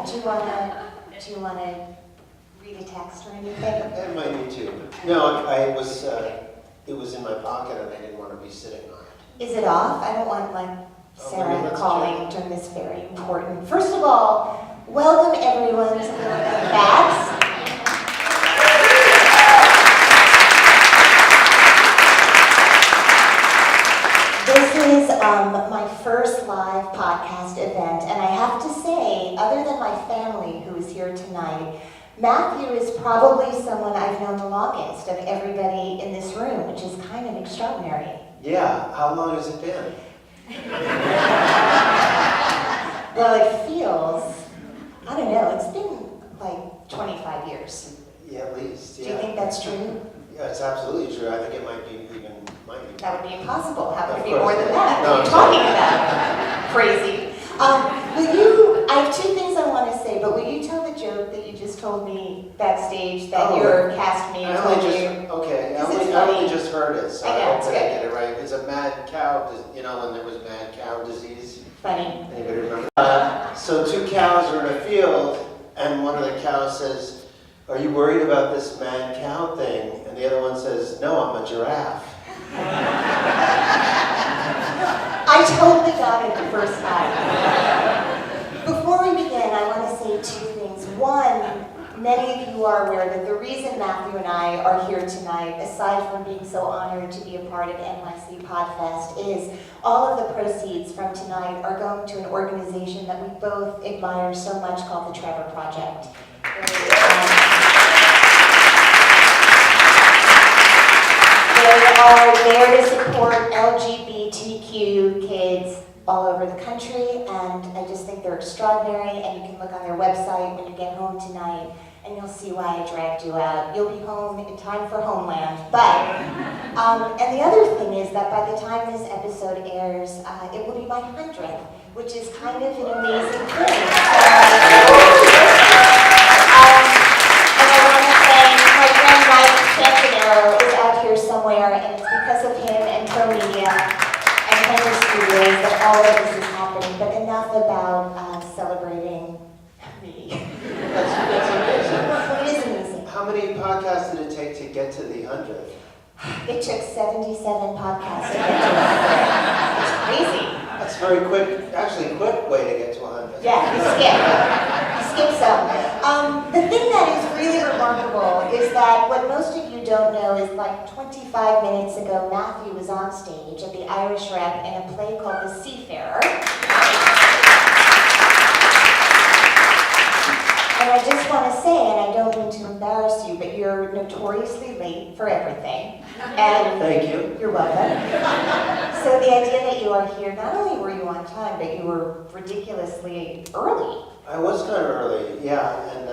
Do you wanna read a text or anything? I might need to. No, it was in my pocket and I didn't want to be sitting on it. Is it off? I don't want Sarah calling during this very important. First of all, welcome everyone to the Bats. This is my first live podcast event, and I have to say, other than my family who is here tonight, Matthew is probably someone I've known the longest of everybody in this room, which is kind of extraordinary. Yeah, how long has it been? Well, it feels, I don't know, it's been like 25 years. Yeah, at least, yeah. Do you think that's true? Yeah, it's absolutely true. I think it might be. That would be impossible. How could it be Of more course. than that? No, What are you talking about? Crazy. I have two things I want to say, but will you tell the joke that you just told me backstage that your castmate told you? Okay, Because I only just heard it, so I I know, hope it's that I good. get it right. It's a mad cow, when there was mad cow disease. Funny. Anybody remember? So two cows are in a field, and one of the cows says, "Are you worried about this mad cow thing?" And the other one says, "No, I'm a giraffe." I totally got it the first time. Before we begin, I want to say two things. One, many of you are aware that the reason Matthew and I are here tonight, aside from being so honored to be a part of NycPodfest, is all of the proceeds from tonight are going to an organization that we both admire so much called the Trevor Project. They are there to support LGBTQ kids all over the country, and I just think they're extraordinary, and you can look on their website when you get home tonight, and you'll see why I dragged you out. You'll be home in time for Homeland. But, and the other thing is that by the time this episode airs, it will be my 100th, which is kind of an amazing thing. And I want to thank my friend Mike Santanero is out here somewhere, and it's because of him and Pro Media and Henry Studios that all of this is happening. But enough about celebrating me. That's amazing. It is amazing. How many podcasts did it take to get to the 100th? It took 77 podcasts to get to 100. It's crazy. That's very quick, actually quick way to get to 100. Yeah, you skip some. The thing that is really remarkable is that what most of you don't know is like 25 minutes ago, Matthew was on stage at the Irish Rep in a play called The Seafarer. And I just want to say, and I don't mean to embarrass you, but you're notoriously late for everything. And Thank you. You're welcome. So the idea that you are here, not only were you on time, but you were ridiculously early. I was kind of early, yeah, and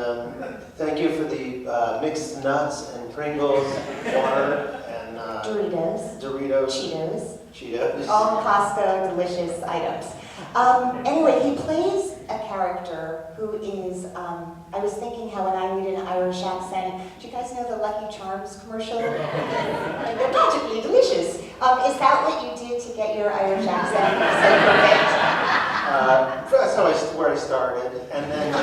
thank you for the mixed nuts and Pringles, water, and Doritos. Cheetos. All Costco delicious items. Anyway, he plays a character who is, I was thinking how when I read an Irish accent, do you guys know the Lucky Charms commercial? They're magically delicious. Is that what you did to get your Irish accent so perfect? That's where I started, and then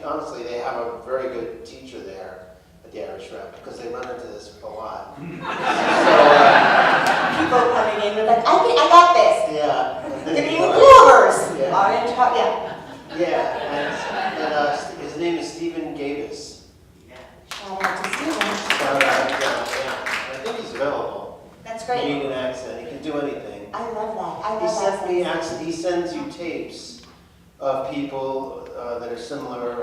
honestly, they have a very good teacher there at the Irish Rep, because they run into this a lot. People coming in, they're like, I got this. Yeah. Give me Clovers. Yeah. Orange, yeah. Yeah, and his name is Stephen Gavis. Shout out to Steven. Shout out, yeah. I think he's available. That's great. He can accent. He can do anything. I love that. He sends you tapes of people that are similar,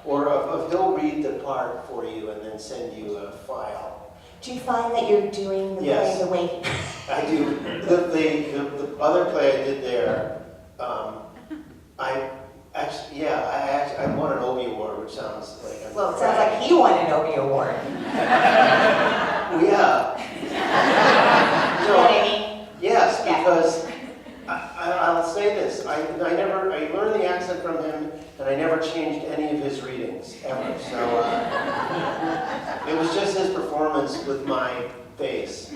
or he'll read the part for you and then send you a file. Do you find that you're doing the Yes. play the way? I do. The other play I did there, I won an Obie Award, which sounds like... Well, it sounds like he won an Obie Award. Yeah. You know what I mean? Yes, because I'll say this, I learned the accent from him, and I never changed any of his readings, ever. So it was just his performance with my face.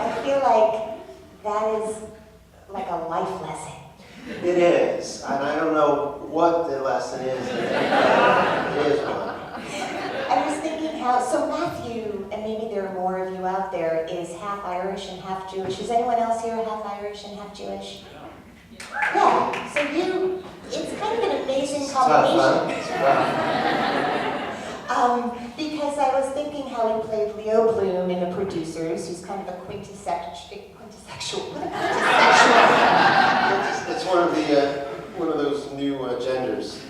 I feel like that is like a life lesson. It is, and I don't know what the lesson is. It is one. I was thinking how, so Matthew, and maybe there are more of you out there, is half Irish and half Jewish. Is anyone else here half Irish and half Jewish? Yeah, so it's kind of an amazing combination. It's tough, Because I was thinking how he played Leo Bloom in The Producers, who's kind of a quintessential. It's one of those new genders.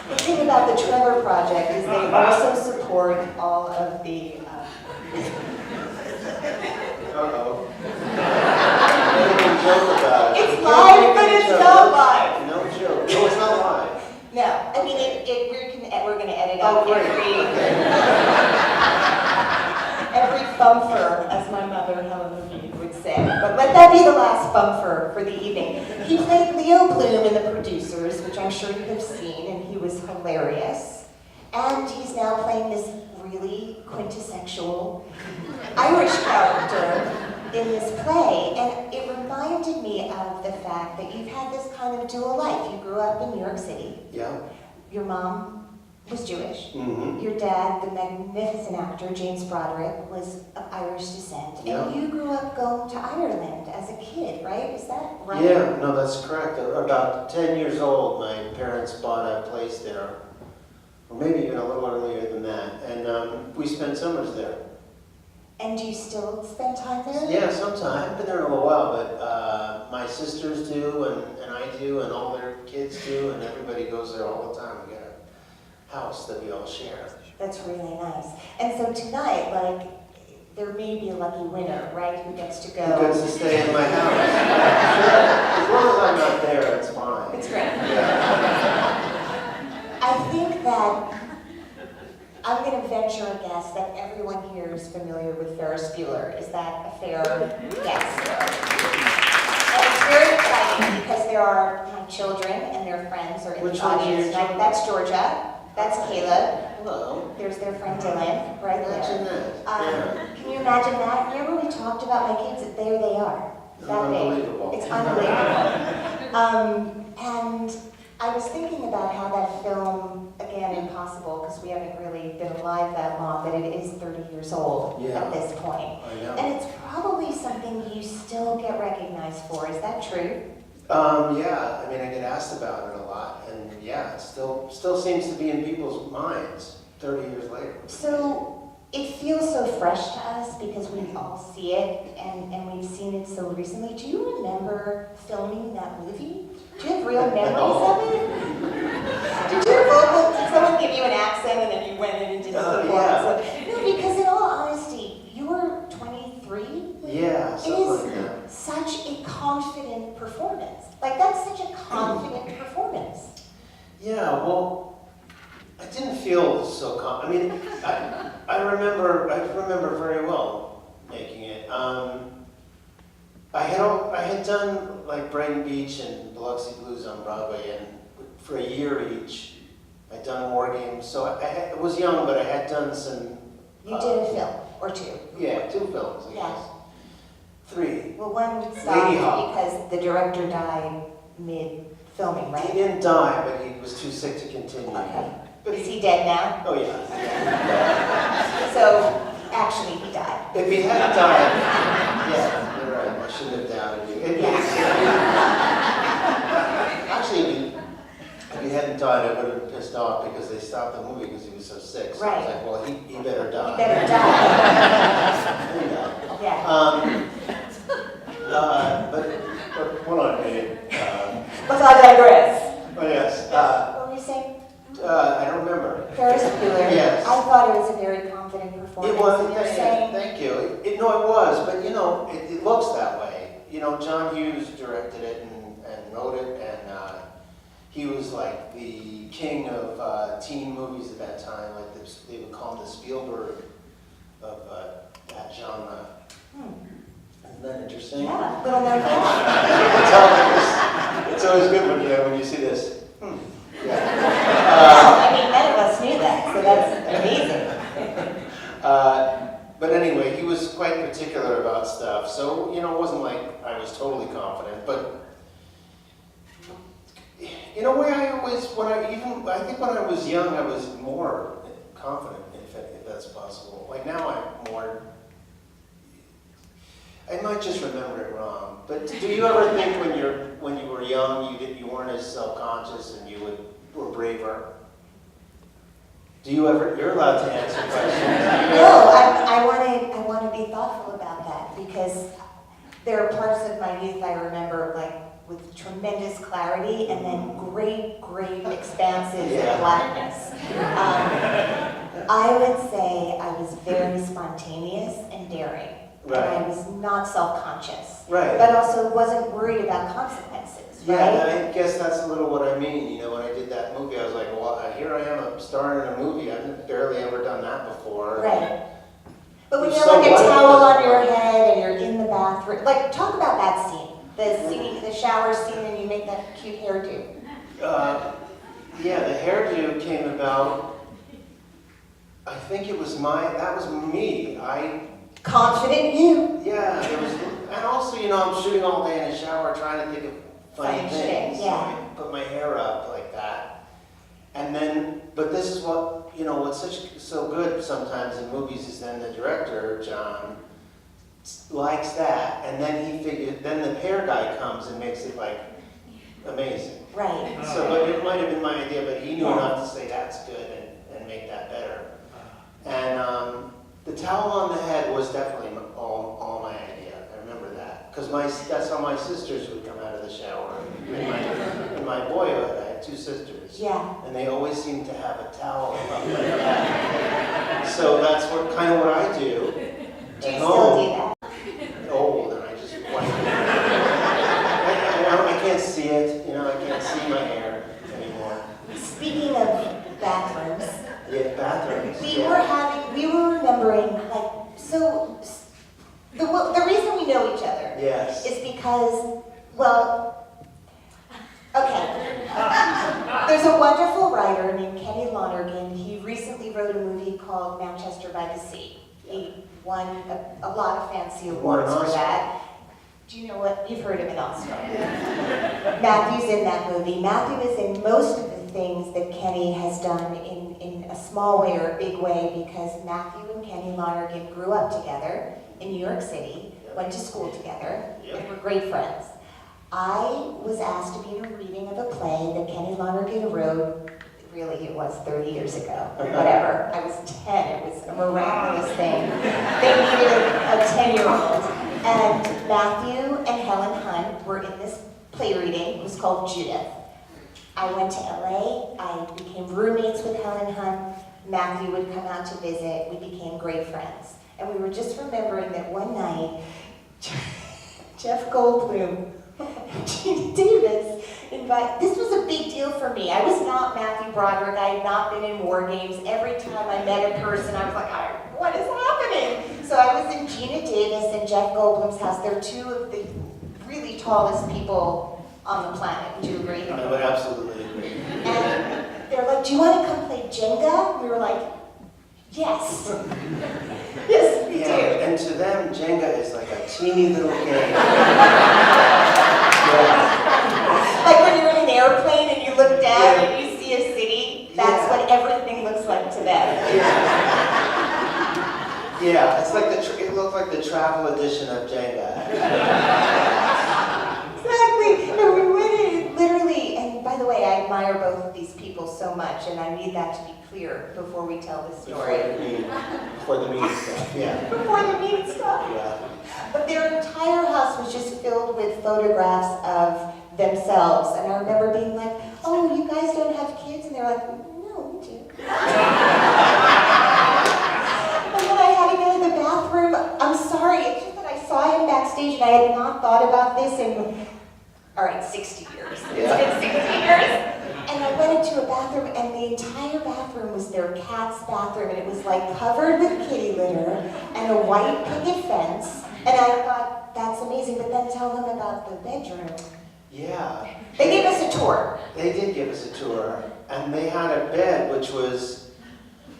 The thing about the Trevor Project is they also support all of the. Uh-oh. No joke about it. It's live, but it's not live. No joke. No, it's not live. No, I mean we're going to edit out every bumper, as my mother Helen Levine would say. But let that be the last bumper for the evening. He played Leo Bloom in The Producers, which I'm sure you have seen, and he was hilarious. And he's now playing this really quintessential Irish character in this play. And it reminded me of the fact that you've had this kind of dual life. You grew up in New York City. Yeah. Your mom was Jewish. Mm-hmm. Your dad, the magnificent actor, James Broderick, was of Irish descent. Yeah. And you grew up going to Ireland as a kid, right? Is that right? Yeah, no, that's correct. About 10 years old, my parents bought a place there. Or maybe even a little earlier than that. And we spent summers there. And do you still spend time there? Yeah, sometimes. I've been there a little while, but my sisters do, and I do, and all their kids do, and everybody goes there all the time. We got a house that we all share. That's really nice. And so tonight, like, there may be a lucky winner, right, who gets to go. Who gets to stay in my house? Sure. As long as I'm not there, it's fine. It's great. Yeah. I think that I'm going to venture a guess that everyone here is familiar with Ferris Bueller. Is that a fair guess? And it's very exciting because there are my children and their friends are in Which the one's audience. your Like, children? that's Georgia. That's Caleb. Hello. There's their friend Dylan right Imagine there. that. Can you imagine that? Remember we talked about my kids? There they are. That big. Unbelievable. It's unbelievable. And I was thinking about how that film, again, impossible, because we haven't really been alive that long, but it is 30 years old at this point. I know. And it's probably something you still get recognized for. Is that true? Yeah, I mean, I get asked about it a lot, and yeah, it still seems to be in people's minds 30 years later. So it feels so fresh to us because we all see it, and we've seen it so recently. Do you remember filming that movie? Do you have real memories of it? Did someone give you an accent and then you went in and did the performance? Yeah. No, because in all honesty, you were 23. Yeah, It something is like that. such a confident performance. Like, that's such a confident performance. Yeah, well, I didn't feel so I mean, I remember very well making it. I had done like Brighton Beach and Biloxi Blues on Broadway, and for a year each, I'd done War Games. So I was young, but I had done some. You did a film or two. Yeah, 2 films, I Yeah. guess. 3. Well, one stopped Lady Hawk. because the director died mid-filming, right? He didn't die, but he was too sick to continue. Okay. But Is he dead now? Oh yeah. So, actually, he died. If he hadn't died, yeah, you're right. I shouldn't have doubted you. Actually, if he hadn't died, I would have been pissed off because they stopped the movie because he was so sick. So I was like, well, he better die. He better die. Yeah. But hold on a minute. But I digress. Oh yes. What were you saying? I don't remember. Ferris Bueller. Yes. I thought it was a very confident performance. It was. And you're saying, Thank you. It was, but you know, it looks that way. You know, John Hughes directed it and wrote it, and he was like the king of teen movies at that time. Like they would call him the Spielberg of that genre. Isn't that interesting? yeah, little known fact. It's always good when you see this. Yeah. Well, I mean, none of us knew that, so that's amazing. But anyway, he was quite So, you know, it wasn't like I was totally confident, but in a way I think when I was young, I was more confident, if that's possible. Like now I'm more, I might just remember it wrong, but do you ever think when you were young, you weren't as self-conscious and you were braver? Do you ever, you're allowed to answer questions. No, I want to be thoughtful about that because there are parts of my youth I remember like with tremendous clarity and then great expanses of blackness. I would say I was very spontaneous and daring. Right. And I was not self-conscious. Right. But also wasn't worried about consequences, right? Yeah, I guess that's a little what I mean. You know, when I did that movie, I was like, well, here I am, I'm starring in a movie. I've barely ever done that before. Right. But when You're you're so like a wonderful. towel on your head and you're in the bathroom, like talk about that scene. The shower scene and you make that cute hairdo. Yeah, the hairdo came about, I think it was that was me. Confident you. Yeah, it was, and also, you know, I'm shooting all day in the shower trying to think of funny Funny things. shit, yeah. So I put my hair up like that. And then, but this is what, you know, what's so good sometimes in movies is then the director, John, likes that. And then then the hair guy comes and makes it like amazing. Right. So but it might have been my idea, but he knew enough to say that's good and make that better. And the towel on the head was definitely all my idea. I remember that. Because that's how my sisters would come out of the shower. In my boyhood, I had two sisters. Yeah. And they always seemed to have a towel up like that. So that's kind of what I do. Do you At still home. do that? Old, and I just wipe it. I can't see it, you know, I can't see my hair anymore. Speaking of bathrooms, Yeah, bathrooms. we were remembering, like, so the reason we know each other Yes. is because, well, okay. There's a wonderful writer named Kenny Lonergan. He recently wrote a movie called Manchester by the Sea. He won a lot of fancy awards for that. Do you know what? You've heard of it also. Matthew's in that movie. Matthew is in most of the things that Kenny has done in a small way or a big way because Matthew and Kenny Lonergan grew up together in New York City, went to school together, and were great friends. I was asked to be in a reading of a play that Kenny Lonergan wrote. Really, it was 30 years ago, or whatever. I was 10. It was a miraculous thing. They needed a 10-year-old. And Matthew and Helen Hunt were in this play reading. It was called Judith. I went to LA. I became roommates with Helen Hunt. Matthew would come out to visit. We became great friends. And we were just remembering that one night, Jeff Goldblum, Gina Davis, this was a big deal for me. I was not Matthew Broderick. I had not been in war games. Every time I met a person, I was like, what is happening? So I was in Gina Davis and Jeff Goldblum's house. They're two of the really tallest people on the planet. Would you agree? I would absolutely agree. And they're like, do you want to come play Jenga? We were like, yes. Yes, we do. And to them, Jenga is like a teeny little game. Like when you're in an airplane and you look down and you see a city, that's what everything looks like to them. Yeah, it's like it looked like the travel edition of Jenga. Exactly. No, we went in literally, and by the way, I admire both of these people so much, and I need that to be clear before we tell this story. Before the meat stuff, yeah. Before the meat stuff. Yeah. But their entire house was just filled with photographs of themselves, and I remember being like, oh, you guys don't have kids? And they're like, no, we do. And then I had to go to the bathroom. I'm sorry, it's just that I saw him backstage and I had not thought about this in, all right, 60 years. It's been 60 years. And I went into a bathroom and the entire bathroom was their cat's bathroom and it was like covered with kitty litter and a white picket fence. And I thought, that's amazing, but then tell them about the bedroom. Yeah. They gave us a tour. They did give us a tour, and they had a bed which was,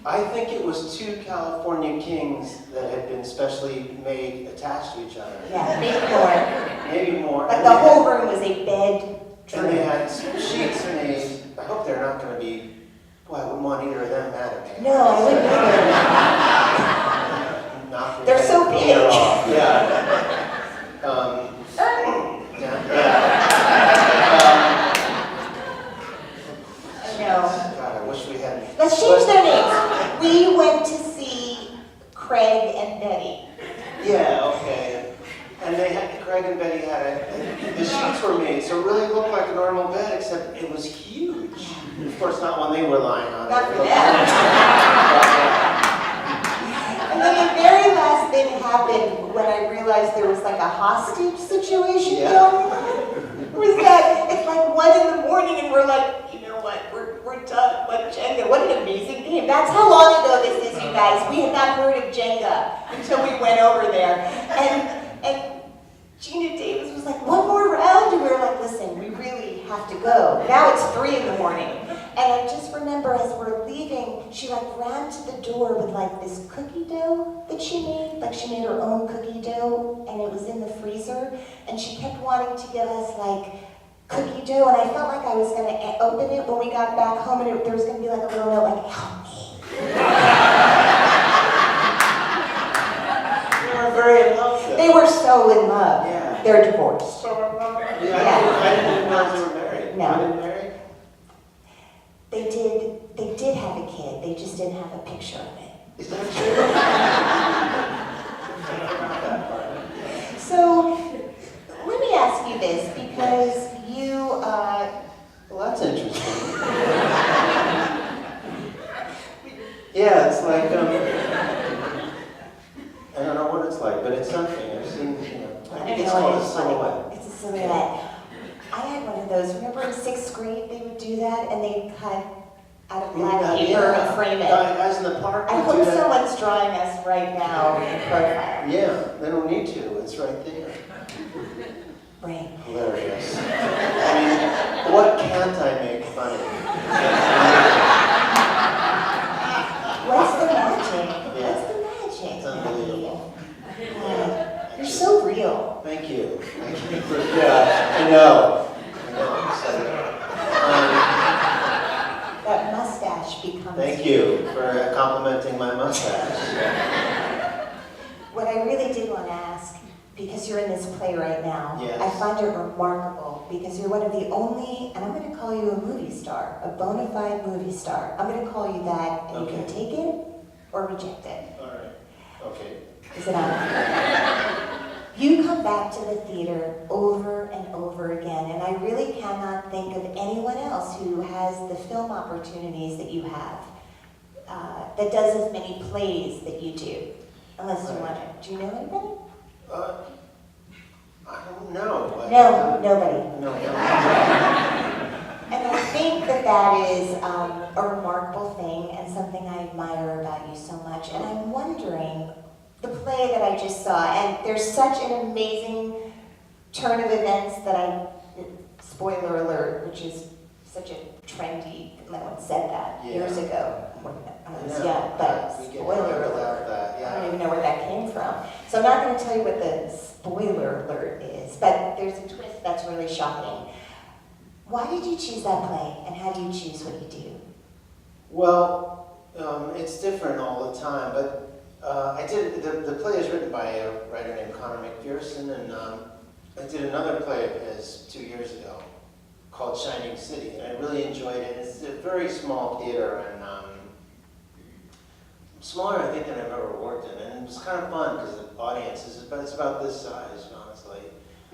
I think it was two California kings that had been specially made attached to each other. Yeah, maybe more. Maybe more. But the whole room was a bed. And they had sheets made. I hope they're not going to be. Boy, I wouldn't want either of them mad at me. No, I wouldn't either. Not They're so big. Yeah. I know. God, I wish we had. Let's change their names. We went to see Craig and Betty. Yeah, okay. And they had, Craig and Betty had the sheets were made, so it really looked like a normal bed, except it was huge. Of course, not when they were lying on it. Not for them. And then the very last thing happened when I realized there was like a hostage situation going on. Was that it's like 1 in the morning and we're like, you know what, we're done. What Jenga? What an amazing game. That's how long ago this is, you guys. We had not heard of Jenga until we went over there. And Gina Davis was like, one more round? And we were like, listen, we really have to go. Now it's 3 in the morning. And I just remember as we're leaving, she like ran to the door with like this cookie dough that she made. Like she made her own cookie dough and it was in the freezer. And she kept wanting to give us like cookie dough. And I felt like I was gonna open it when we got back home and there was gonna be like a little note like, help me. They were very in love. They were so in love. Yeah. They're divorced. I didn't even know they were married. No. Were they married? They did have a kid, they just didn't have a picture of it. Is that true? So, let me ask you this, because you, Well, that's interesting. Yeah, it's like, I don't know what it's like, but it's something. I've seen, I think it's called a silhouette. It's a silhouette. I had one of those. Remember in 6th grade they would do that and they'd cut out of black paper and frame it. Guys in the park I would hope do that. someone's drawing us right now in profile. Yeah, they don't need to. It's right there. Right. Hilarious. I mean, what can't I make funny? What's the magic? Yeah. What's the magic? It's unbelievable. You're so real. Thank you. Thank you for, yeah, I know. That mustache becomes... Thank you for complimenting my mustache. What I really did want to ask, because you're in this play right now, Yes. I find it remarkable because you're one of the only, and I'm going to call you a movie star, a bona fide movie star. I'm going to call you that, and you can take it or reject it. All right. Okay. Is it on? You come back to the theater over and over again, and I really cannot think of anyone else who has the film opportunities that you have, that does as many plays that you do, unless you want to. Do you know anybody? I don't know. But No, nobody. No. And I think that that is a remarkable thing and something I admire about you so much. And I'm wondering, the play that I just saw, and there's such an amazing turn of events that spoiler alert, which is such a trendy, no one said that years ago when I was young, but spoiler alert. I don't even know where that came from. So I'm not going to tell you what the spoiler alert is, but there's a twist that's really shocking. Why did you choose that play, and how do you choose what you do? Well, it's different all the time, but the play is written by a writer named Connor McPherson, and I did another play of his 2 years ago called Shining City, and I really enjoyed it. It's a very small theater, and smaller, I think, than I've ever worked in, and it was kind of fun because the audience is, but it's about this size, honestly.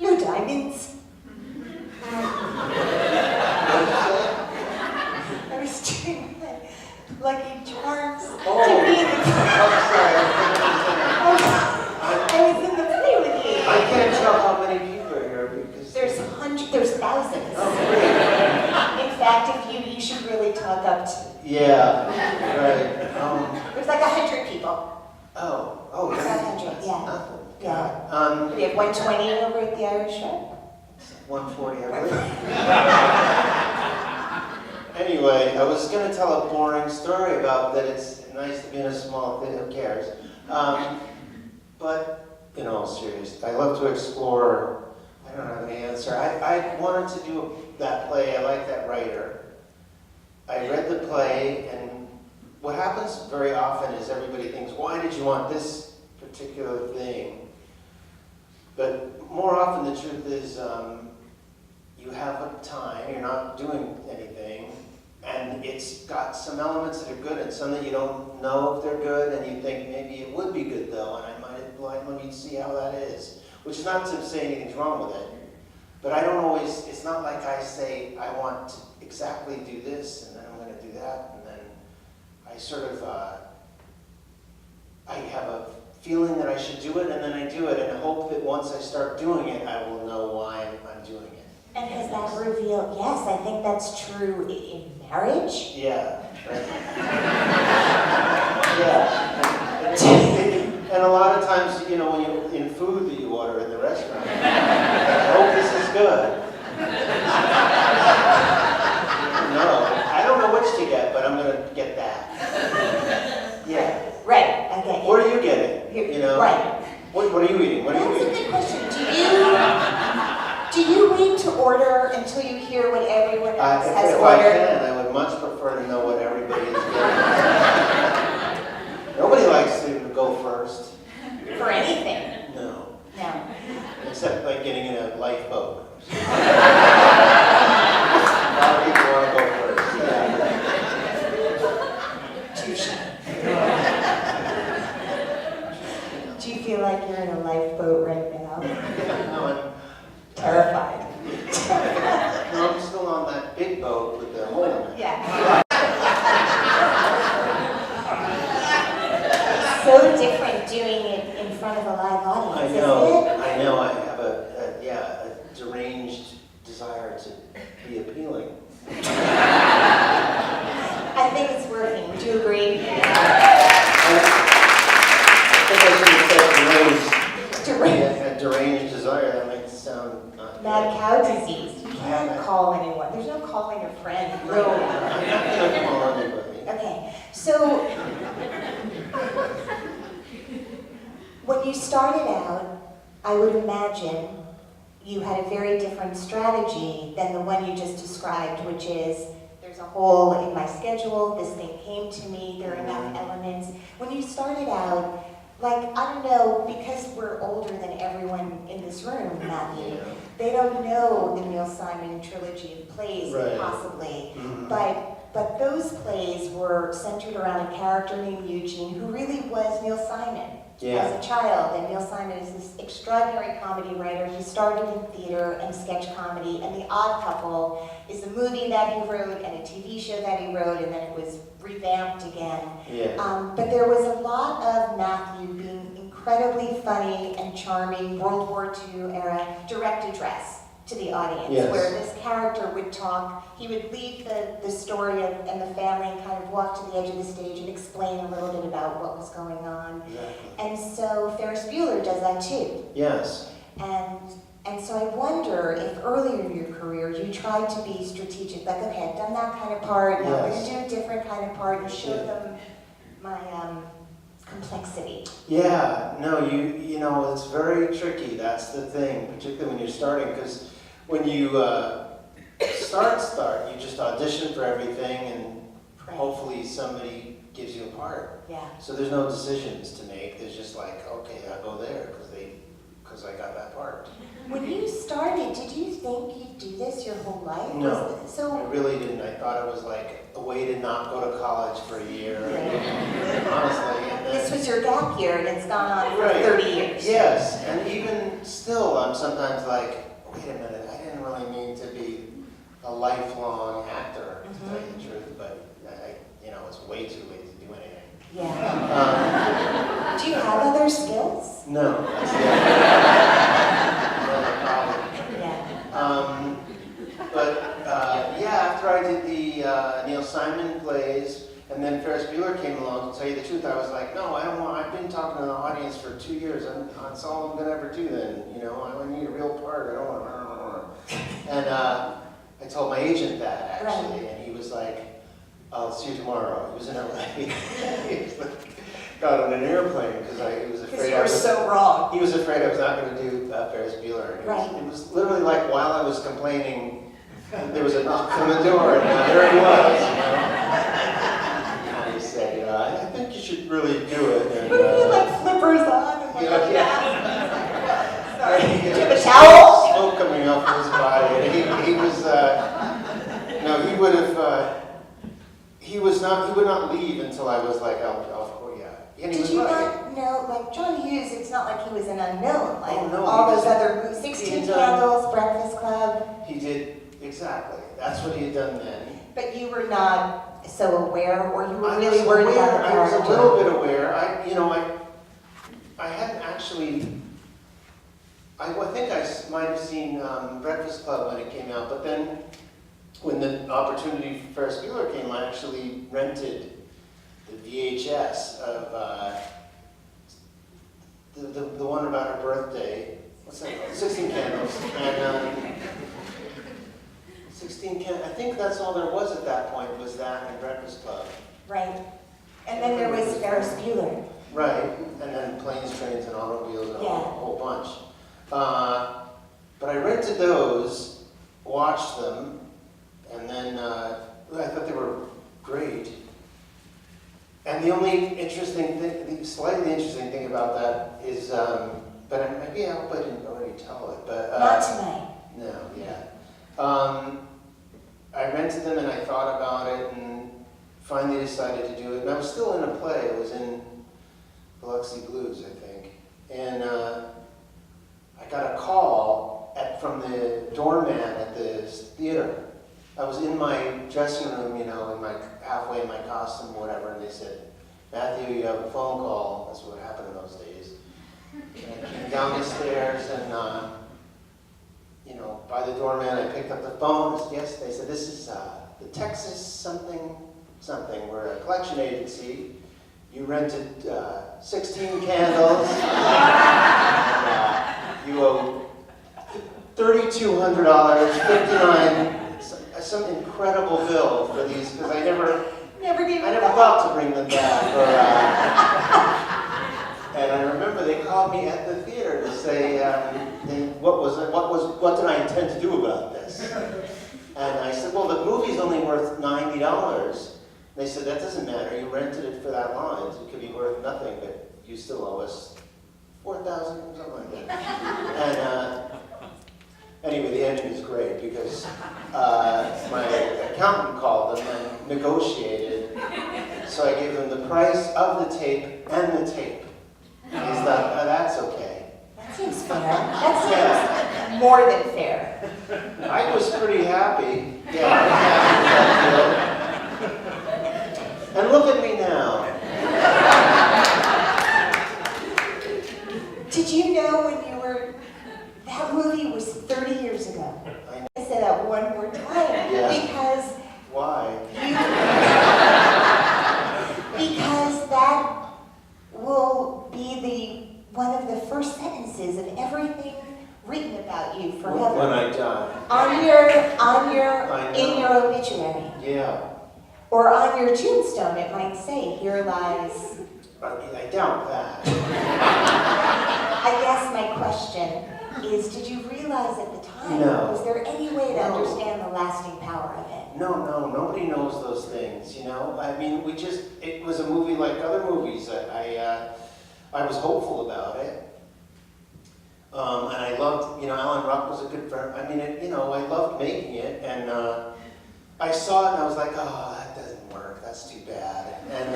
No diamonds. I was doing Lucky Charms to be in the I was in the play with you. I can't tell how many people are here because There's thousands. In fact, if you should really talk up to. Yeah, right. There's like 100 people. Oh, About that's 100, yeah. nothing. Yeah. We have 120 over at the Irish Shop. 140, I believe. Anyway, I was going to tell a boring story about that. It's nice to be in a small thing, who cares? But in all seriousness, I love to explore. I don't have any answer. I wanted to do that play. I like that writer. I read the play, and what happens very often is everybody thinks, why did you want this particular thing? But more often the truth is you have a time, you're not doing anything, and it's got some elements that are good and some that you don't know if they're good, and you think maybe it would be good though, and I might let me see how that is. Which is not to say anything's wrong with it, but I don't always, it's not like I say I want to exactly do this and then I'm going to do that, and then I sort of, I have a feeling that I should do it, and then I do it, and I hope that once I start doing it, I will know why I'm doing it. And has that revealed, yes, I think that's true in marriage. Yeah, right. Yeah. And a lot of times, you know, when you in food that you order in the restaurant, I hope this is good. No, I don't know which to get, but I'm going to get that. Yeah. Right, I get you. What are you getting? You know? Right. What are you eating? What are you That's eating? a good question. Do you wait to order until you hear what everyone else has If ordered? I can, I would much prefer to know what everybody is getting. Nobody likes to go first. For anything? No. No. Except like getting in a lifeboat. A lot of people want to go first. Touche. Do you feel like you're in a lifeboat right now? No, I'm Terrified. no, I'm still on that big boat with the hole in it. Yeah. So different doing it in front of a live audience, isn't it? I know. I have a deranged desire to be appealing. I think it's working. Would you agree? I think I should have said deranged. A deranged desire. That might sound not Mad good. cow disease. You can't call anyone. There's no calling a friend. No, I'm not going to call anybody. Okay, so when you started out, I would imagine you had a very different strategy than the one you just described, which is there's a hole in my schedule, this thing came to me, there are enough elements. When you started out, like, I don't know, because we're older than everyone in this room, Matthew, they don't know the Neil Simon trilogy of plays, Right. possibly, Mhm. but those plays were centered around a character named Eugene who really was Neil Simon Yeah. as a child. And Neil Simon is this extraordinary comedy writer. He started in theater and sketch comedy, and The Odd Couple is a movie that he wrote and a TV show that he wrote, and then it was revamped again. Yeah. But there was a lot of Matthew being incredibly funny and charming, World War II era direct address to the audience, Yes. where this character would talk, he would leave the story and the family and kind of walk to the edge of the stage and explain a little bit about what was going on. Exactly. And so Ferris Bueller does that too. Yes. And so I wonder if earlier in your career you tried to be strategic, like, okay, I've done that kind of part, now I'm going Yes. to do a different kind of part and show them my complexity. Yeah, no, you know, it's very tricky. That's the thing, particularly when you're starting, because when you start, you just audition for everything, and Right. hopefully somebody gives you a part. Yeah. So there's no decisions to make. There's just like, okay, I'll go there because I got that part. When you started, did you think you'd do this your whole life? No, Was it- I So, really didn't. I thought it was like a way to not go to college for a year. Right. Honestly, and then, this was your gap year and it's gone on for Right. 30 years. Yes, and even still, I'm sometimes like, wait a minute, I didn't really mean to be a lifelong actor, to tell you the truth, but it's way too late to do anything. Yeah. Do you have other skills? No, that's the other problem. Yeah. But after I did the Neil Simon plays, and then Ferris Bueller came along, to tell you the truth, I was like, no, I don't want, I've been talking to the audience for 2 years, that's all I'm going to ever do then, I need a real part, I don't want and I told my agent that, actually, and he was like, I'll see you tomorrow. He was in LA. He was like, got on an airplane because he was afraid you were so wrong. He was afraid I was not going to do Ferris Bueller. It was literally like while I was complaining, there was a knock on the door, and there he was. And he said, I think you should really do it. And, what do you like flippers on? And like Sorry. Do you have a towel? Smoke coming off his body. And he was, no, he would have, he would not leave until I was like, oh yeah. And he Did was you right. not know, like John Hughes, it's not like he was an unknown, like Oh, no, all he those was- other movies, 16 he done- Candles, Breakfast Club, He did, exactly. That's what he had done then. but you were not so aware, or you were I really was worried aware, about the I was character? a little bit aware. I hadn't actually, I think I might have seen Breakfast Club when it came out, but then when the opportunity for Ferris Bueller came, I actually rented the VHS of the one about her birthday. What's that called? 16 Candles. And 16 Candles, I think that's all there was at that point, was that and Breakfast Club. Right. And then there was Ferris Bueller. Right, and then Planes, Trains, and Automobiles, and a whole bunch. But I rented those, watched them, and then I thought they were great. And the only interesting thing, the slightly interesting thing about that is, but maybe I hope I didn't already tell it, but... Not tonight. No, yeah. I rented them and I thought about it and finally decided to do it. And I was still in a play. It was in Biloxi Blues, I think. And I got a call from the doorman at the theater. I was in my dressing room, in my halfway in my costume or whatever, and they said, Matthew, you have a phone call. That's what happened in those days. And I came down the stairs and, by the doorman, I picked up the phone. Yes, they said, this is the Texas something. We're a collection agency. You rented 16 candles. And, you owe $3,200, $59, some incredible bill for these, because I never thought to bring them back. And I remember they called me at the theater to say, what did I intend to do about this? And I said, well, the movie's only worth $90. They said, that doesn't matter. You rented it for that line. So it could be worth nothing, but you still owe us $4,000 or something like that. And anyway, the ending is great because my accountant called them and negotiated. So I gave them the price of the tape and the tape. And he thought, oh, that's okay. That seems fair. That seems more than fair. I was pretty happy. Yeah, I was happy with that deal. And look at me now. Did you know when you were, that movie was 30 years ago? I say that one more time. Yeah. Because Why? because that will be one of the first sentences of everything written about you forever. When I die. In your obituary. Yeah. Or on your tombstone, it might say, here lies. I doubt that. I guess my question is, did you realize at the time? No. Was there any way to No. understand the lasting power of it? No, nobody knows those things, I mean, it was a movie like other movies. I was hopeful about it. And I loved, Alan Ruck was a good friend. I mean, I loved making it. And I saw it and I was like, oh, that doesn't work. That's too bad. And,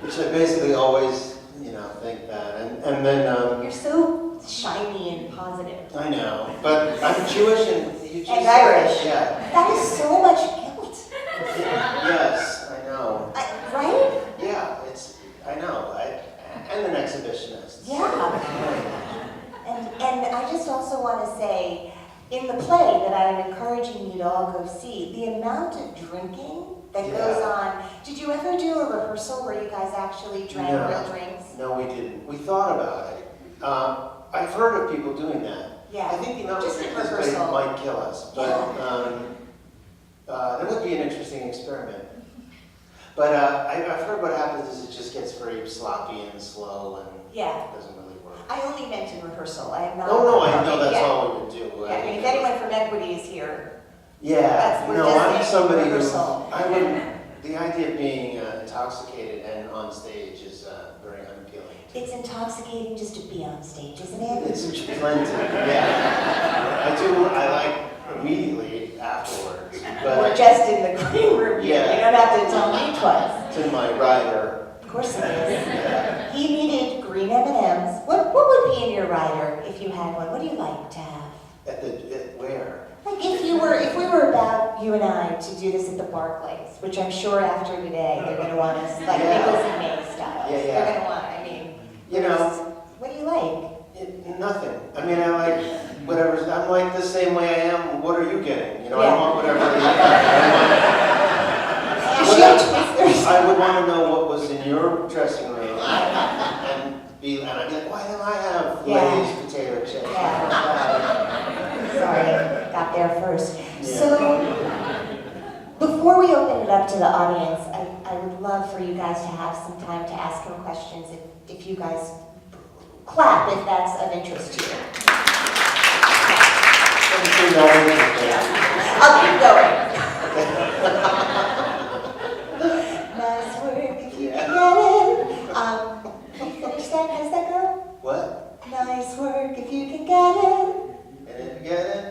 which I basically always, think that. And then... You're so shiny and positive. I know, but I'm Jewish and you just... And Irish. Yeah. That is so much guilt. Yes, I know. Right? Yeah, I know. And an exhibitionist. Yeah. And I just also want to say, in the play that I'm encouraging you to all go see, the amount of drinking that goes on. Did you ever do a rehearsal where you guys actually drank real drinks? No, we didn't. We thought about it. I've heard of people doing that. Yeah. I think the amount of Just a drinking rehearsal. might kill us, but That would be an interesting experiment. But I've heard what happens is it just gets very sloppy and slow and Yeah. it doesn't really work. I only meant in rehearsal. I am not. No, I know that's Yeah. all we would do. Yeah, I mean, if anyone from Equity is here, Yeah, we're no, just I'm in somebody who, rehearsal. I wouldn't, the idea of being intoxicated and on stage is very unappealing. it's intoxicating just to be on stage, isn't it? It's plenty, yeah. I like immediately afterwards, We're but just in the green room. Yeah. You don't have to tell me twice. to my rider, Of course it is. yeah. He needed green M&Ms. What would be in your rider if you had one? What do you like to have? At where? Like if we were about, you and I, to do this at the Barclays, which I'm sure after today, they're gonna want us, like Yeah. Nichols and May style. Yeah, yeah. They're gonna want, I mean, You know, what do you like? nothing. I mean, I like whatever's, I'm like the same way I am. What are you getting? You know, Yeah. I want whatever it is. I would want to know what was in your dressing room and I'd be like, why don't I have Yeah. Lay's potato chips? Sorry, got there first. Yeah. So, before we open it up to the audience, I would love for you guys to have some time to ask him questions if you guys clap if that's of interest to you. I'll keep going. Nice work if you can get it. Can you finish that? How's that go? What? Nice work if you can get it. And if you get it?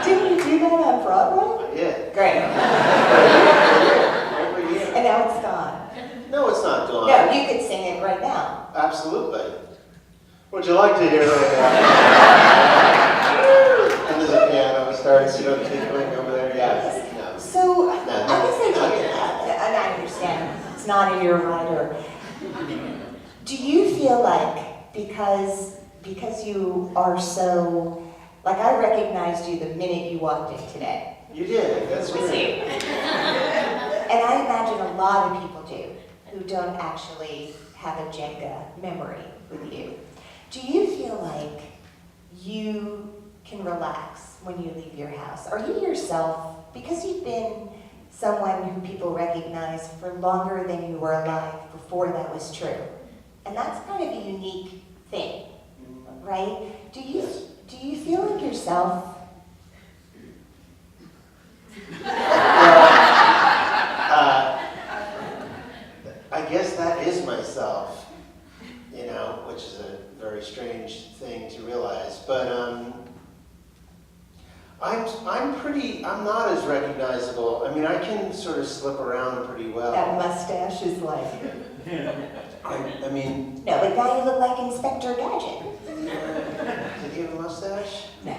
Didn't you do that on Broadway? Yeah. Great. Every year. And now it's gone. No, it's not gone. No, you could sing it right now. Absolutely. Would you like to hear it? And there's a piano starts, tinkling over there. Yeah. No. So, I No, guess not I yet. and I understand, it's not in your rider. Do you feel like, because you are so, like I recognized you the minute you walked in today. You did. That's Was right. you? And I imagine a lot of people do, who don't actually have a Jenga memory with you. Do you feel like you can relax when you leave your house? Are you yourself, because you've been someone who people recognize for longer than you were alive before that was true? And that's kind of a unique thing, right? Do you feel like yourself? I guess that is myself, which is a very strange thing to realize. But I'm not as recognizable. I mean, I can sort of slip around pretty well. That mustache is like, I mean, no, but now you look like Inspector Gadget. did he have a mustache? No.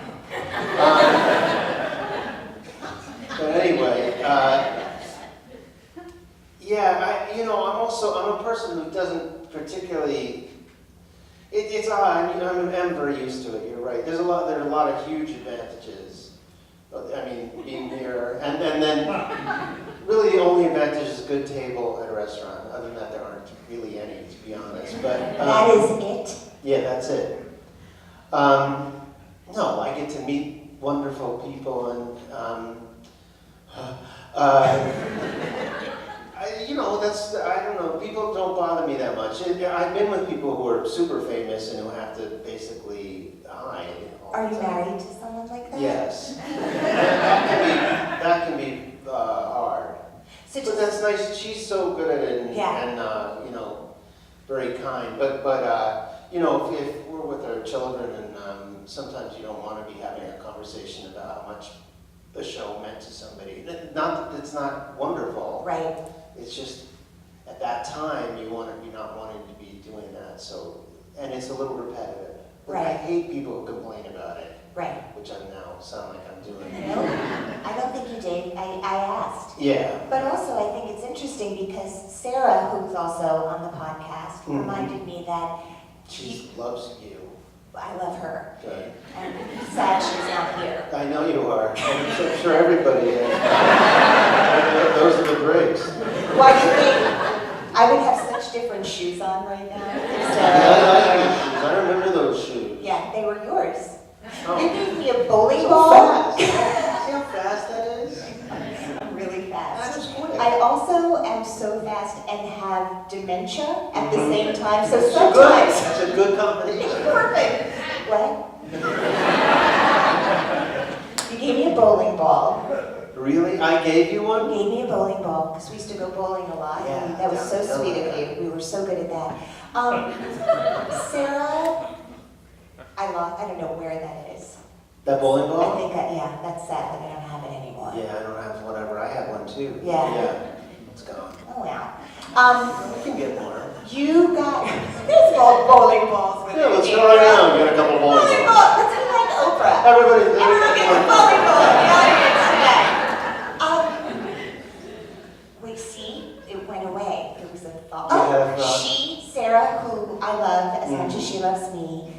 But anyway, yeah, I'm a person who doesn't particularly, it's odd, I'm very used to it, you're right. There are a lot of huge advantages. I mean, being here, and then really the only advantage is a good table at a restaurant. Other than that, there aren't really any, to be honest. But That is it? yeah, that's it. No, I get to meet wonderful people and I don't know, people don't bother me that much. I've been with people who are super famous and who have to basically hide. Are you married to someone like that? Yes. That can be hard. So But that's nice, she's so good at it and, very kind. But if we're with our children and sometimes you don't want to be having a conversation about how much the show meant to somebody. Not that it's not wonderful. Right. It's just at that time you're not wanting to be doing that. So, and it's a little repetitive. Right. I hate people who complain about it. Right. Which I now sound like I'm doing. No, I don't think you did. I asked. Yeah. But also, I think it's interesting because Sarah, who's also on the podcast, reminded me that She loves you. I love her. Good. And sad she's not here. I know you are. I'm sure everybody is. Those are the breaks. Why do you think I would have such different shoes on right now? I remember those shoes. Yeah, they were yours. Oh. You gave me a bowling So ball. fast. dementia at the same time, so That's sometimes. That's a good combination. Perfect. What? You gave me a bowling ball. Really? I gave you You one? gave me a bowling ball, because we used to go bowling a lot, and Yeah, that was so yeah, sweet yeah. of you. We were so good at that. Sarah, I don't know where that is. That bowling I ball? think, yeah, that's sad that I don't have it anymore. Yeah, I don't have whatever. I had one too. Yeah. Yeah. It's gone. Oh, wow. We can get more. You got, there's all bowling balls with Yeah, let's you, go right April. now and get a couple bowling Bowling balls. ball, let's be like Oprah. Everybody Everyone gets a bowling ball in the audience today. Wait, see, it went away. It was a thought. You had a thought. She, Sarah, who I love as much as she loves me,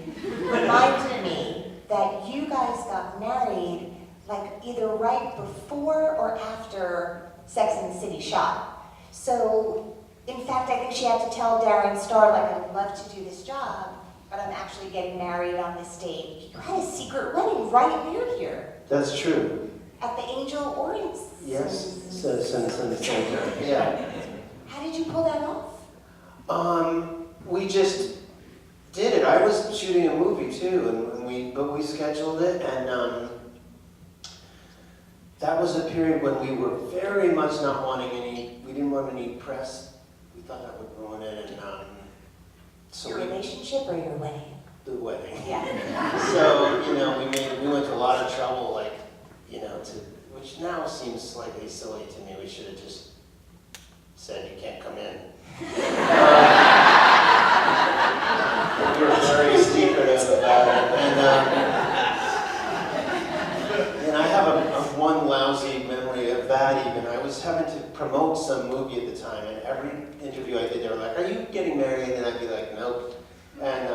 reminded me that you guys got married like either right before or after Sex and the City shot. So, in fact, I think she had to tell Darren Star, like, I would love to do this job, but I'm actually getting married on this date. You had a secret wedding right near here That's true. at the Angel Orient. Yes. Center. Yeah. How did you pull that off? We just did it. I was shooting a movie too, and we scheduled it, and that was a period when we were very much not wanting we didn't want any press. We thought that would ruin it, and so Your relationship or your wedding? the wedding. Yeah. So, we went to a lot of trouble, like, which now seems slightly silly to me. We should have just said you can't come in. We were very secretive about it, and I have a one lousy memory of that even. I was having to promote some movie at the time, and every interview I did, they were like, "Are you getting married?" And I'd be like, "Nope." And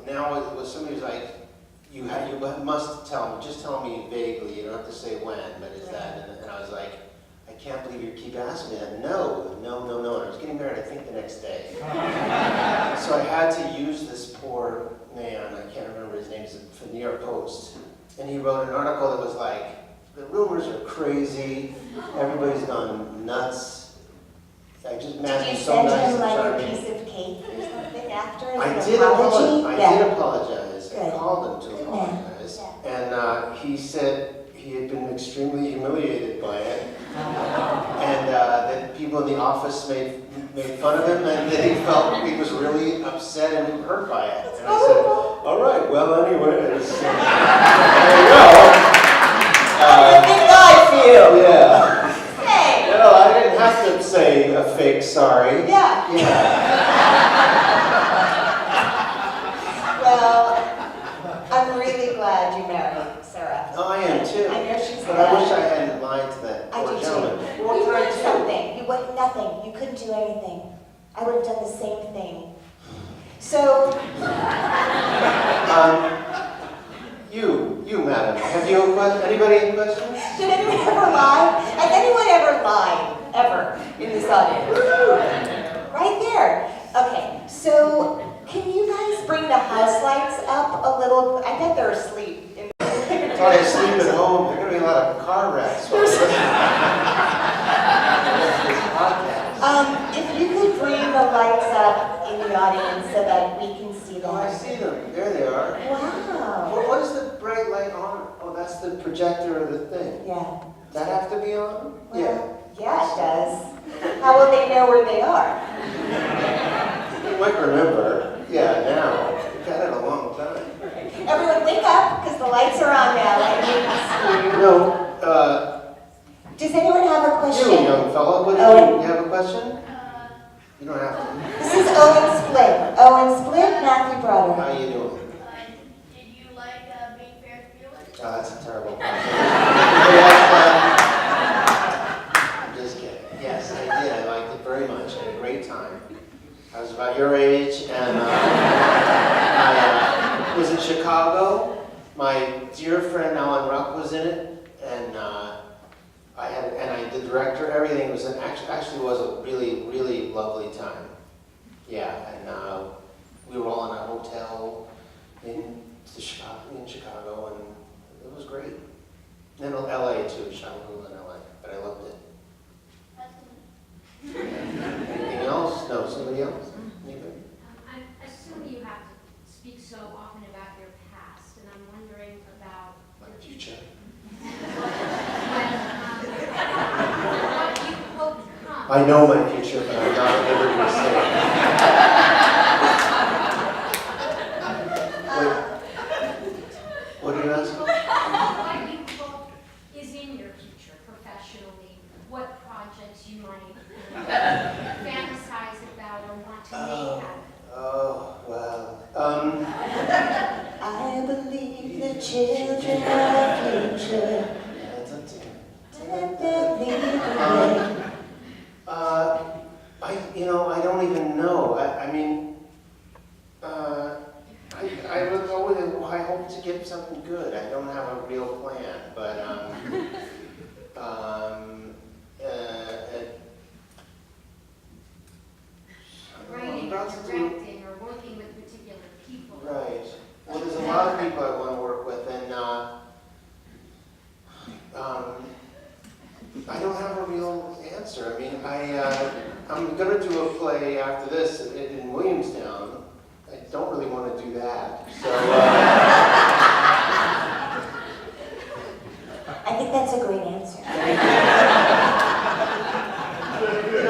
now it was somebody was like, you must tell me, just tell me vaguely, you don't have to say when, but is that, and I was like, I can't believe you keep asking me that. No. And I was getting married, I think, the next day. So I had to use this poor man, I can't remember his name, from the New York Post. And he wrote an article that was like, the rumors are crazy, everybody's gone nuts. I just Did Matthew's you so send nice him and like a charming. piece of cake or something after? As I an did apology? apologize. I Good. called him to Good man. apologize. And he said he had been extremely humiliated by it. And that people in the office made fun of him, and that he felt he was really upset and hurt by it. And I said, all right, well, anyways. There you go. Big guy for you. Yeah. Hey. No, I didn't have to say a fake sorry. Yeah. Yeah. Well, I'm really glad you married Sarah. Oh, I am too. I know she's But I glad. wish I hadn't lied to that I poor do too. gentleman. You learned something. You went nothing. You couldn't do anything. I would have done the same thing. So, You, madam, have you a question? Anybody have questions? did anyone ever lie? Has anyone ever lied? Ever in this audience? Right there. Okay, so can you guys bring the house lights up a little? I bet they're asleep. Probably asleep at home. There are going to be a lot of car wrecks. While this podcast. If you could bring the lights up in the audience so that we can see them. Oh, I see them. There they are. Wow. What is the bright light on? Oh, that's the projector of the thing. Yeah. Does that have to be on? Well, yeah, it does. How will they know where they are? You might remember. Yeah, now. We've had it a long time. Everyone wake up, because the lights are on now. I need to see you. No, Does anyone have a question? you, young fella, what do Owen. you have a question? You don't have to. This is Owen Split. Owen Split, Matthew Broderick. How you doing? Did you like being Ferris Bueller? Oh, that's a terrible question. I'm just kidding. Yes, I did. I liked it very much. I had a great time. I was about your age, and I was in Chicago. My dear friend Alan Ruck was in it, and the director, everything was actually was a really, really lovely time. Yeah, and we were all in a hotel in Chicago, and it was great. And LA too, shot a little in LA, but I loved it. Anything else? No, somebody else? so often about your past, and I'm wondering about My future. what you hope comes. I know my future, but I'm not at liberty to say it. What are you asking? What you hope is in your future professionally, what projects you might fantasize about or want to make happen. Oh, well. I believe the children are future. I don't even know. I hope to get something good. I don't have a real plan, but Writing or directing or working with particular people. right. Well, there's a lot of people I want to work with, and I don't have a real answer. I mean, I'm going to do a play after this in Williamstown. I don't really want to do that. So I think that's a great answer.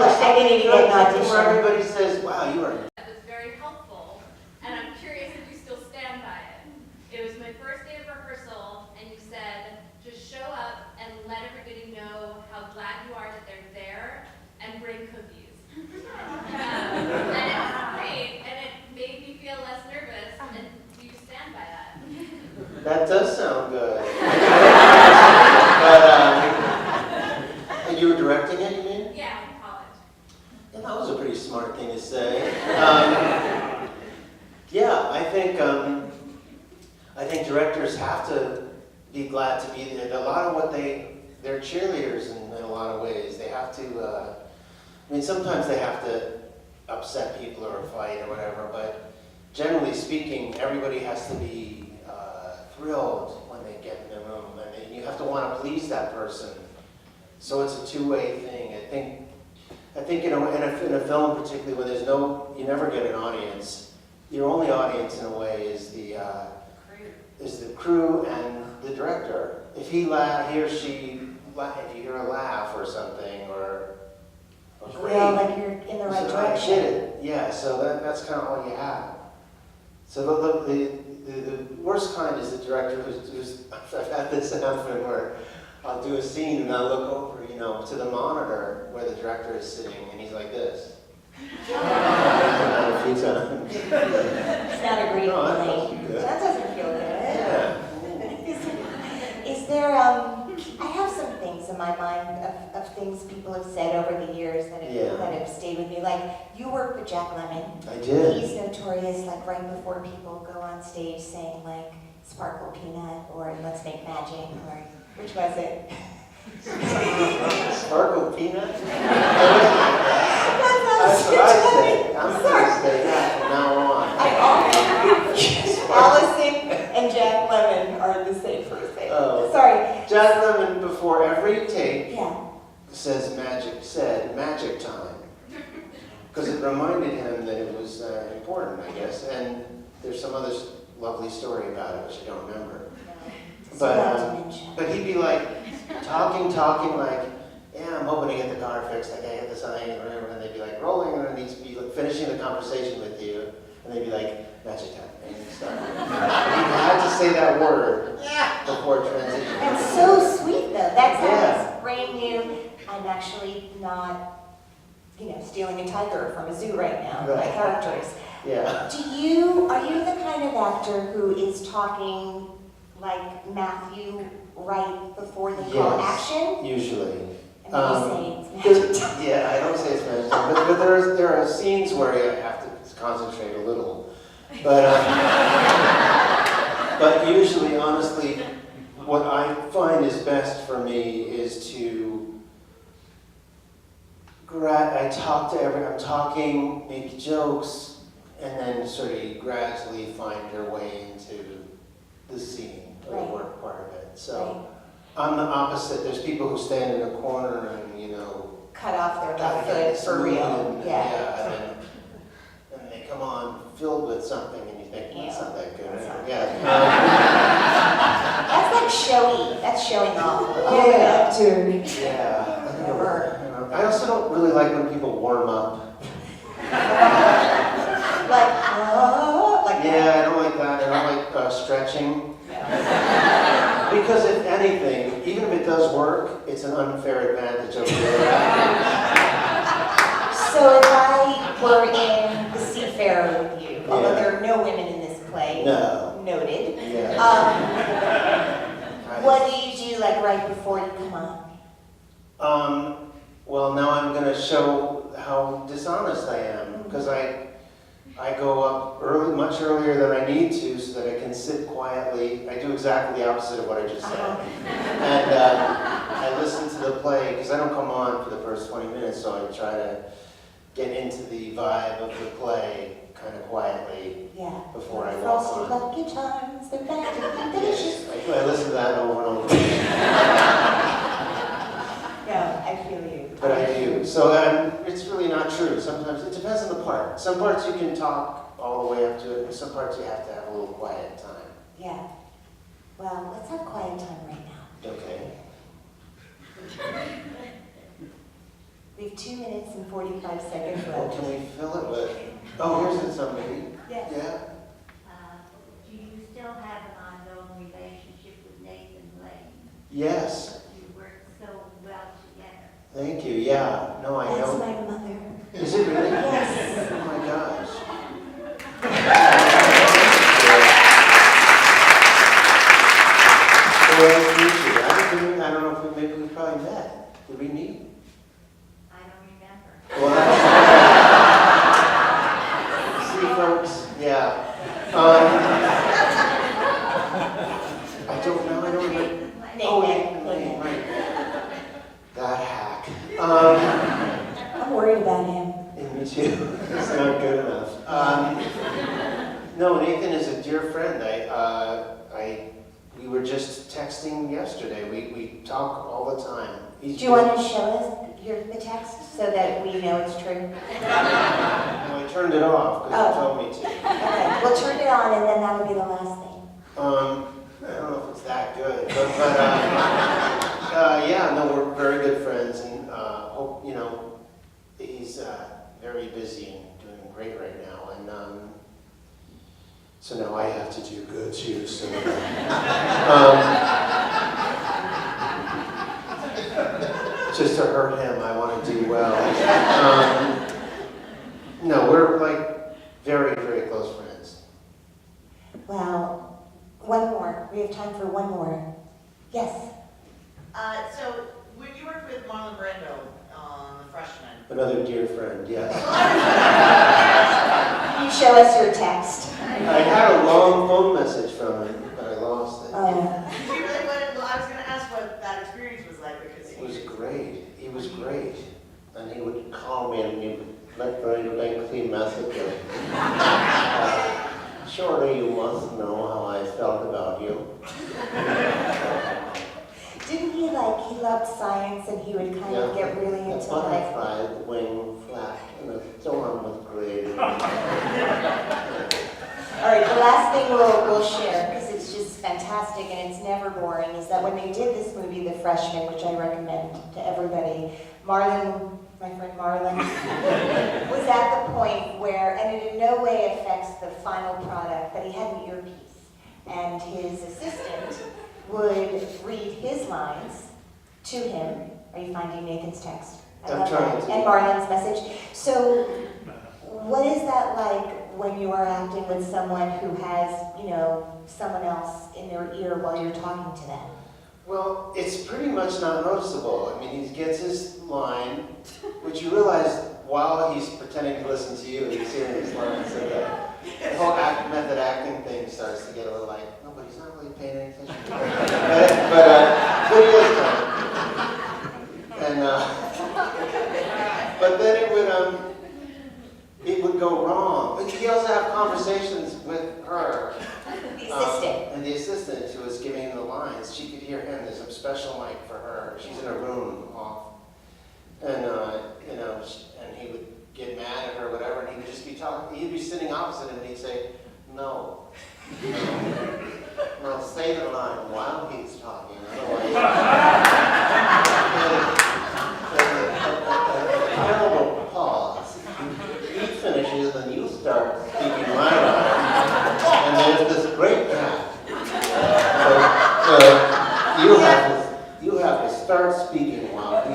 I didn't even get an where audition. everybody says, "Wow, you are." That was very helpful, and I'm curious if you still stand by it. It was my first day of rehearsal, and you said, just show up and let everybody know how glad you are that they're there, and bring cookies. And it was great, and it made me feel less nervous, and do you stand by that? That does sound good. But and you were directing it, you mean? Yeah, in college. Yeah, that was a pretty smart thing to say. Yeah, I think directors have to be glad to be there. A lot of they're cheerleaders in a lot of ways. They have to, sometimes they have to upset people or fight or whatever, but generally speaking, everybody has to be thrilled when they get in the room, and you have to want to please that person. So it's a two-way thing. I think in a film, particularly when you never get an audience. Your only audience, in a way, is the crew and the director. If he or she, if you hear a laugh or something, or great, Like you're in the right so direction. I did it. Yeah. So that's kind of all you have. So the worst kind is the director who's I've had this happen where I'll do a scene and I'll look over, to the monitor where the director is sitting, and he's like this. A few times. It's not a great No, that feeling. doesn't good. That doesn't feel good. Yeah. Is there, I have some things in my mind of things people have said over the years that have stayed with me. Like, you worked with Jack Lemmon. I did. He's notorious, like, right before people go on stage saying, like, Sparkle Peanut or Let's Make Magic, or which was it? Sparkle Peanut? That's That's what I say. I'm going to say that from now on. Allison and Jack Lemmon are the same first name. Oh. Sorry. Jack Lemmon, before every take, Yeah. said magic time. Because it reminded him that it was important, I guess. And there's some other lovely story about it, which I don't remember. But he'd be like, talking like, yeah, I'm hoping to get the car fixed, like I get the sign, or whatever, and they'd be like rolling, and he'd be like, finishing the conversation with you, and they'd be like, magic time, and he'd start. He had to say that word before transition. That's so sweet, though. That sounds brand new. I'm actually not, stealing a tiger from a zoo right now. My Right. characters. Yeah. Are you the kind of actor who is talking like Matthew right before the call action? Usually. And then you say it's magic time. Yeah, I don't say it's magic time, but there are scenes where you have to concentrate a little. But usually, honestly, what I find is best for me is to I'm talking, make jokes, and then sort of gradually find your way into the scene, or the work part of it. So I'm the opposite. There's people who stand in a corner and, Cut off their gotta left get foot this for real. moving, and they come on filled with something, and you think, well, that's not that good. That's not Yeah. That's like showy. That's showing off. Yeah, too. Yeah. Never. I also don't really like when people warm up. Like Yeah, I don't like that. I don't like stretching. Because if anything, even if it does work, it's an unfair advantage over the So if I were in the Seafarer with you, although Yeah. there are no women in this play, No. noted, Yeah. what do you do like right before you come on? Well, now I'm going to show how dishonest I am, because I go up early, much earlier than I need to, so that I can sit quietly. I do exactly the opposite of what I just said. And I listen to the play, because I don't come on for the first 20 minutes, so I try to get into the vibe of the play kind of quietly Yeah. before I walk Frosted on. Lucky Charms, they're back and delicious. I listen to that over and over again. No, I feel you. But I do. So it's really not true. Sometimes it depends on the part. Some parts you can talk all the way up to it, and some parts you have to have a little quiet time. Yeah. Well, let's have quiet time right now. Okay. We have 2 minutes and 45 seconds Well, left. can we fill it with? Oh, here's somebody. Yes. Yeah. Do you still have an ongoing relationship with Nathan Lane? Yes. You work so well together. Thank you. Yeah. No, I That's know. my mother. Is it really? Yes. Oh my gosh. Well, I appreciate it. I don't know if maybe we probably met. Did we meet? I don't remember. Well, see, folks, yeah. I don't know. I don't remember. Oh, Nathan. Nathan, right. That hack. I'm worried about him. Yeah, me too. It's not good enough. No, Nathan is a dear friend. We were just texting yesterday. We talk all the time. Do you want to show us the text so that we know it's true? No, I turned it off because you told me to. Okay, we'll turn it on and then that'll be the last thing. I don't know if it's that good, but yeah, no, we're very good friends, and hope he's very busy and doing great right now, and so now I have to do good too. So just to hurt him, I want to do well. No, we're like very, very close friends. Well, one more. We have time for one more. Yes. So when you worked with Marlon Brando on The Freshman, Another dear friend, yes. Can you show us your text? I had a long phone message from him, but I lost it. Oh, did you really want to, well, I was going to ask what that experience was like because It was great. He was great. And he would call me and he would like very lengthy messages. Surely you must know how I felt about you. didn't he he loved science and he would kind of get really The into butterfly, the wing flapped, and the storm was great. All right, the last thing we'll share, because it's just fantastic and it's never boring, is that when they did this movie, The Freshman, which I recommend to everybody, Marlon, my friend Marlon, was at the point where, and it in no way affects the final product, but he had an earpiece. And his assistant would read his lines to him. Are you finding Nathan's text? I'm trying to. And Marlon's message. So what is that like when you are acting with someone who has, someone else in their ear while you're talking to them? Well, it's pretty much not noticeable. I mean, he gets his line, which you realize while he's pretending to listen to you, he's hearing his lines. So the whole method acting thing starts to get a little like, no, but he's not really paying any attention. but he is kind of. And, but then it would go wrong. But he also have conversations with her. The assistant. And the assistant who was giving him the lines, she could hear him. There's a special mic for her. She's in a room off. And, and he would get mad at her or whatever, and he would just be talking. He'd be sitting opposite him, and No. No, say the line while he's talking, otherwise. There's a little pause. He finishes and you start speaking my line. And there's this great gap. So you have to start speaking while he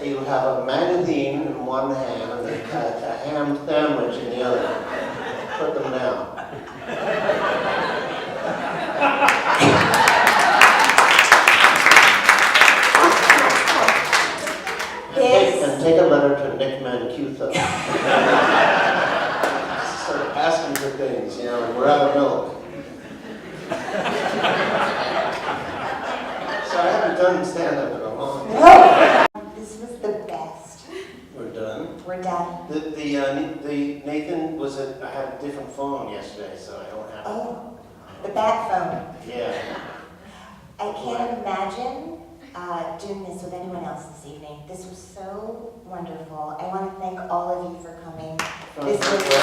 You have a magazine in one hand and a ham sandwich in the other. Put them down. And take a letter to Nick Mancuso. Sort of ask him for things, you know, we're out of milk. So I haven't done stand-up in a long time. This was the best. We're done. We're done. The Nathan was I had a different phone yesterday, so I don't have. Oh, the bat phone. Yeah. I can't imagine doing this with anyone else this evening. This was so wonderful. I want to thank all of you for coming. This was so